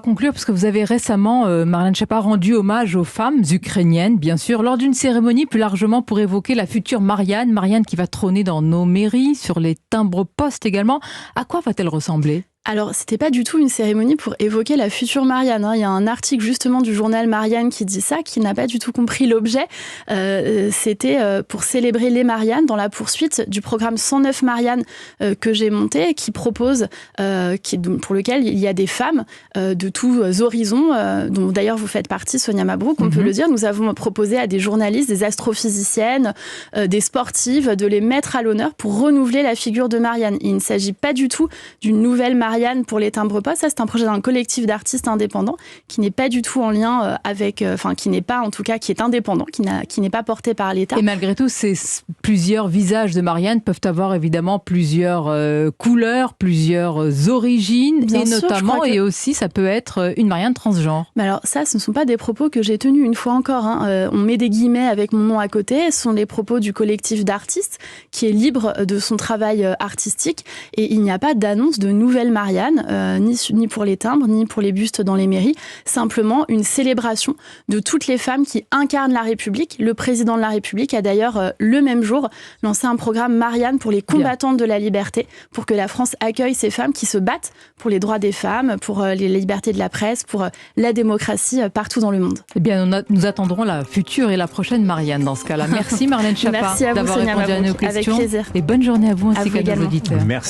Conclure, parce que vous avez récemment, Marlène Schiappa, rendu hommage aux femmes ukrainiennes, bien sûr, lors d'une cérémonie plus largement pour évoquer la future Marianne qui va trôner dans nos mairies, sur les timbres-poste également. À quoi va-t-elle ressembler ? Alors, c'était pas du tout une cérémonie pour évoquer la future Marianne. Il y a un article justement du journal Marianne qui dit ça, qui n'a pas du tout compris l'objet. C'était pour célébrer les Mariannes dans la poursuite du programme 109 Marianne que j'ai monté, qui propose, pour lequel il y a des femmes de tous horizons, dont d'ailleurs vous faites partie, Sonia Mabrouk, on peut le dire. Nous avons proposé à des journalistes, des astrophysiciennes, des sportives, de les mettre à l'honneur pour renouveler la figure de Marianne. Il ne s'agit pas du tout d'une nouvelle Marianne pour les timbres-poste. Ça, c'est un projet d'un collectif d'artistes indépendants qui n'est pas du tout en lien avec... qui n'est pas, en tout cas, qui est indépendant, qui n'est pas porté par l'État. Et malgré tout, ces plusieurs visages de Marianne peuvent avoir évidemment plusieurs couleurs, plusieurs origines, Bien et sûr, notamment, et aussi, ça peut être une Marianne transgenre. Mais alors ça, ce ne sont pas des propos que j'ai tenus une fois encore. On met des guillemets avec mon nom à côté. Ce sont les propos du collectif d'artistes qui est libre de son travail artistique. Et il n'y a pas d'annonce de nouvelle Marianne, ni pour les timbres, ni pour les bustes dans les mairies. Simplement une célébration de toutes les femmes qui incarnent la République. Le président de la République a d'ailleurs, le même jour, lancé un programme Marianne pour les combattantes de la liberté, pour que la France accueille ces femmes qui se battent pour les droits des femmes, pour les libertés de la presse, pour la démocratie partout dans le monde. Eh bien, nous attendrons la future et la prochaine Marianne dans ce cas-là. Merci Marlène Schiappa Merci à vous, d'avoir Sonia répondu à nos Mabrouk, questions. avec plaisir. Et bonne journée à vous ainsi qu'à nos également. auditeurs. Merci.